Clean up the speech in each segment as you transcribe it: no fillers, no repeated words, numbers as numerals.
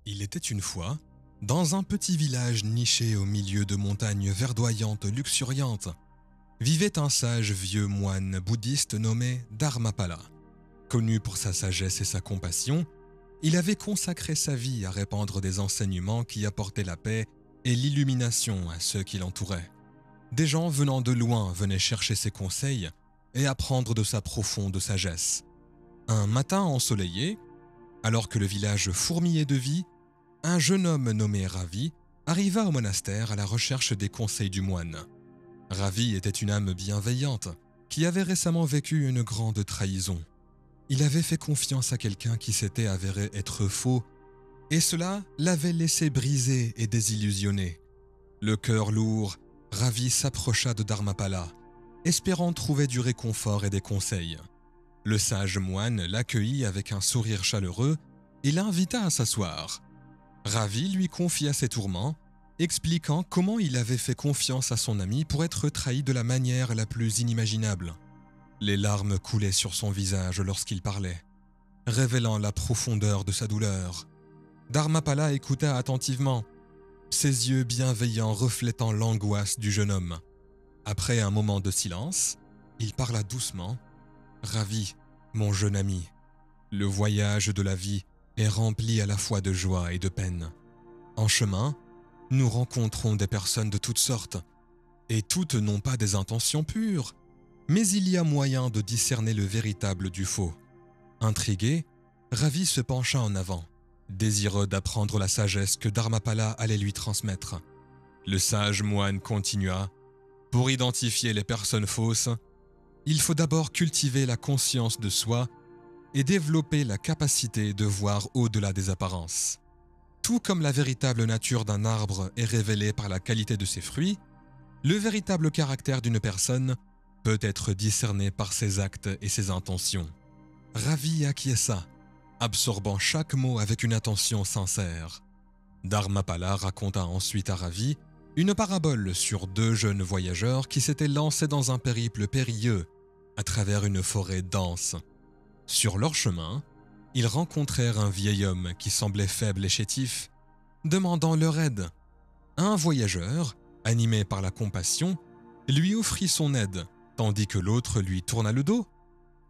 Il était une fois, dans un petit village niché au milieu de montagnes verdoyantes luxuriantes, vivait un sage vieux moine bouddhiste nommé Dharmapala. Connu pour sa sagesse et sa compassion, il avait consacré sa vie à répandre des enseignements qui apportaient la paix et l'illumination à ceux qui l'entouraient. Des gens venant de loin venaient chercher ses conseils et apprendre de sa profonde sagesse. Un matin ensoleillé, alors que le village fourmillait de vie, un jeune homme nommé Ravi arriva au monastère à la recherche des conseils du moine. Ravi était une âme bienveillante qui avait récemment vécu une grande trahison. Il avait fait confiance à quelqu'un qui s'était avéré être faux, et cela l'avait laissé brisé et désillusionné. Le cœur lourd, Ravi s'approcha de Dharmapala, espérant trouver du réconfort et des conseils. Le sage moine l'accueillit avec un sourire chaleureux et l'invita à s'asseoir. Ravi lui confia ses tourments, expliquant comment il avait fait confiance à son ami pour être trahi de la manière la plus inimaginable. Les larmes coulaient sur son visage lorsqu'il parlait, révélant la profondeur de sa douleur. Dharmapala écouta attentivement, ses yeux bienveillants reflétant l'angoisse du jeune homme. Après un moment de silence, il parla doucement. « Ravi, mon jeune ami, le voyage de la vie est rempli à la fois de joie et de peine. En chemin, nous rencontrons des personnes de toutes sortes, et toutes n'ont pas des intentions pures, mais il y a moyen de discerner le véritable du faux. » Intrigué, Ravi se pencha en avant, désireux d'apprendre la sagesse que Dharmapala allait lui transmettre. Le sage moine continua. « Pour identifier les personnes fausses, il faut d'abord cultiver la conscience de soi et développer la capacité de voir au-delà des apparences. Tout comme la véritable nature d'un arbre est révélée par la qualité de ses fruits, le véritable caractère d'une personne peut être discerné par ses actes et ses intentions. » Ravi acquiesça, absorbant chaque mot avec une attention sincère. Dharmapala raconta ensuite à Ravi une parabole sur deux jeunes voyageurs qui s'étaient lancés dans un périple périlleux à travers une forêt dense. Sur leur chemin, ils rencontrèrent un vieil homme qui semblait faible et chétif, demandant leur aide. Un voyageur, animé par la compassion, lui offrit son aide, tandis que l'autre lui tourna le dos,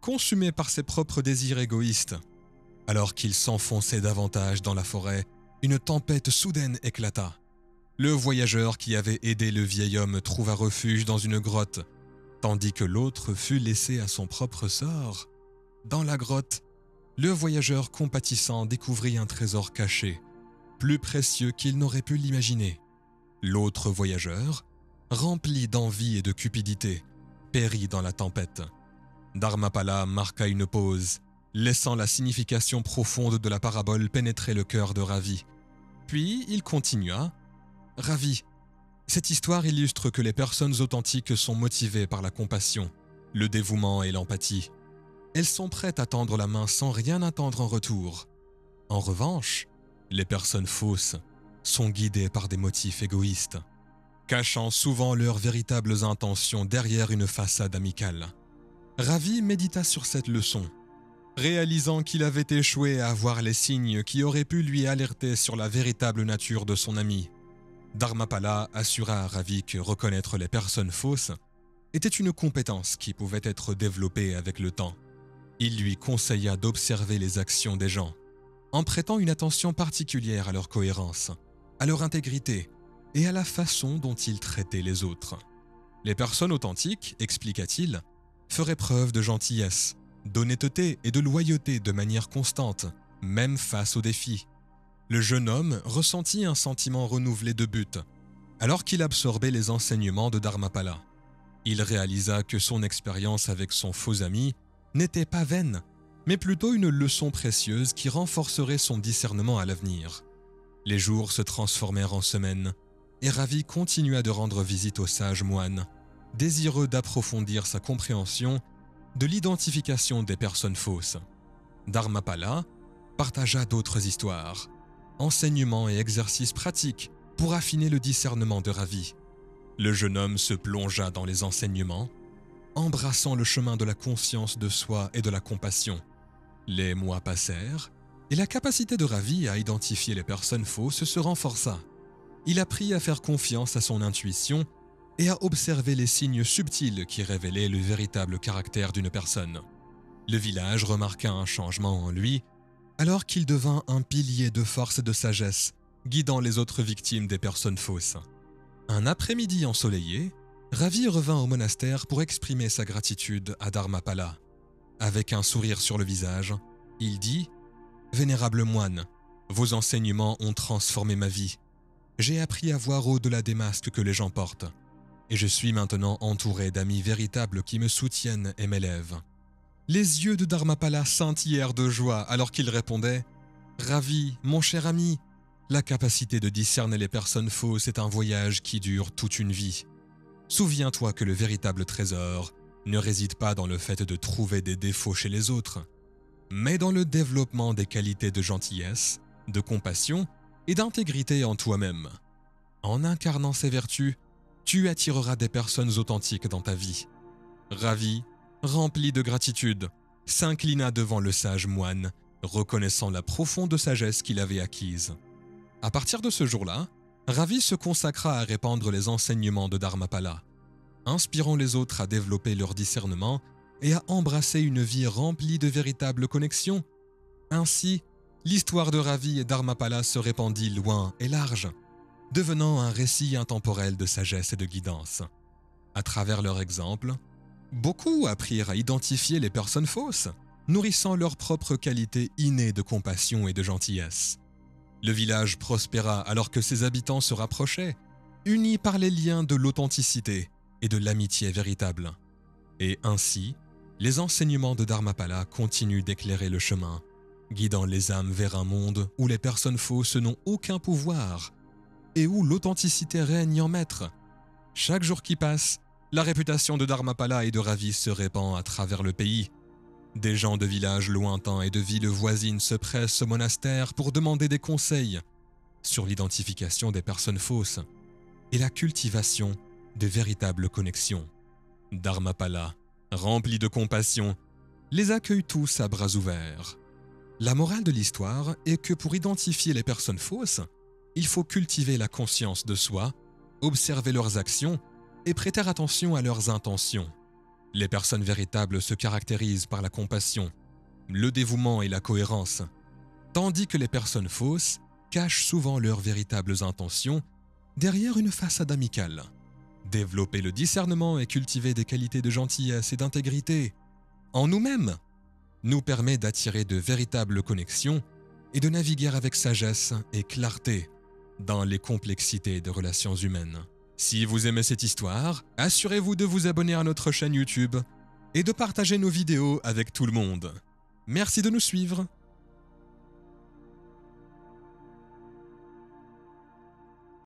consumé par ses propres désirs égoïstes. Alors qu'il s'enfonçait davantage dans la forêt, une tempête soudaine éclata. Le voyageur qui avait aidé le vieil homme trouva refuge dans une grotte, tandis que l'autre fut laissé à son propre sort. Dans la grotte, le voyageur compatissant découvrit un trésor caché, plus précieux qu'il n'aurait pu l'imaginer. L'autre voyageur, rempli d'envie et de cupidité, périt dans la tempête. Dharmapala marqua une pause, laissant la signification profonde de la parabole pénétrer le cœur de Ravi. Puis il continua. « Ravi, cette histoire illustre que les personnes authentiques sont motivées par la compassion, le dévouement et l'empathie. Elles sont prêtes à tendre la main sans rien attendre en retour. En revanche, les personnes fausses sont guidées par des motifs égoïstes, cachant souvent leurs véritables intentions derrière une façade amicale. » Ravi médita sur cette leçon, réalisant qu'il avait échoué à voir les signes qui auraient pu lui alerter sur la véritable nature de son ami. Dharmapala assura à Ravi que reconnaître les personnes fausses était une compétence qui pouvait être développée avec le temps. Il lui conseilla d'observer les actions des gens, en prêtant une attention particulière à leur cohérence, à leur intégrité et à la façon dont ils traitaient les autres. Les personnes authentiques, expliqua-t-il, feraient preuve de gentillesse, d'honnêteté et de loyauté de manière constante, même face aux défis. Le jeune homme ressentit un sentiment renouvelé de but, alors qu'il absorbait les enseignements de Dharmapala. Il réalisa que son expérience avec son faux ami n'était pas vaine, mais plutôt une leçon précieuse qui renforcerait son discernement à l'avenir. Les jours se transformèrent en semaines, et Ravi continua de rendre visite au sage moine, désireux d'approfondir sa compréhension de l'identification des personnes fausses. Dharmapala partagea d'autres histoires, enseignements et exercices pratiques pour affiner le discernement de Ravi. Le jeune homme se plongea dans les enseignements, embrassant le chemin de la conscience de soi et de la compassion. Les mois passèrent, et la capacité de Ravi à identifier les personnes fausses se renforça. Il apprit à faire confiance à son intuition et à observer les signes subtils qui révélaient le véritable caractère d'une personne. Le village remarqua un changement en lui alors qu'il devint un pilier de force et de sagesse, guidant les autres victimes des personnes fausses. Un après-midi ensoleillé, Ravi revint au monastère pour exprimer sa gratitude à Dharmapala. Avec un sourire sur le visage, il dit « Vénérable moine, vos enseignements ont transformé ma vie. J'ai appris à voir au-delà des masques que les gens portent, et je suis maintenant entouré d'amis véritables qui me soutiennent et m'élèvent. » Les yeux de Dharmapala scintillèrent de joie alors qu'il répondait « Ravi, mon cher ami, la capacité de discerner les personnes fausses est un voyage qui dure toute une vie. Souviens-toi que le véritable trésor ne réside pas dans le fait de trouver des défauts chez les autres, mais dans le développement des qualités de gentillesse, de compassion et d'intégrité en toi-même. En incarnant ces vertus, tu attireras des personnes authentiques dans ta vie. » Ravi, rempli de gratitude, s'inclina devant le sage moine, reconnaissant la profonde sagesse qu'il avait acquise. À partir de ce jour-là, Ravi se consacra à répandre les enseignements de Dharmapala, inspirant les autres à développer leur discernement et à embrasser une vie remplie de véritables connexions. Ainsi, l'histoire de Ravi et Dharmapala se répandit loin et large, devenant un récit intemporel de sagesse et de guidance. À travers leur exemple, beaucoup apprirent à identifier les personnes fausses, nourrissant leur propre qualité innée de compassion et de gentillesse. Le village prospéra alors que ses habitants se rapprochaient, unis par les liens de l'authenticité et de l'amitié véritable. Et ainsi, les enseignements de Dharmapala continuent d'éclairer le chemin, guidant les âmes vers un monde où les personnes fausses n'ont aucun pouvoir et où l'authenticité règne en maître. Chaque jour qui passe, la réputation de Dharmapala et de Ravi se répand à travers le pays. Des gens de villages lointains et de villes voisines se pressent au monastère pour demander des conseils sur l'identification des personnes fausses et la cultivation de véritables connexions. Dharmapala, rempli de compassion, les accueille tous à bras ouverts. La morale de l'histoire est que pour identifier les personnes fausses, il faut cultiver la conscience de soi, observer leurs actions et prêter attention à leurs intentions. Les personnes véritables se caractérisent par la compassion, le dévouement et la cohérence, tandis que les personnes fausses cachent souvent leurs véritables intentions derrière une façade amicale. Développer le discernement et cultiver des qualités de gentillesse et d'intégrité en nous-mêmes nous permet d'attirer de véritables connexions et de naviguer avec sagesse et clarté dans les complexités des relations humaines. Si vous aimez cette histoire, assurez-vous de vous abonner à notre chaîne YouTube et de partager nos vidéos avec tout le monde. Merci de nous suivre.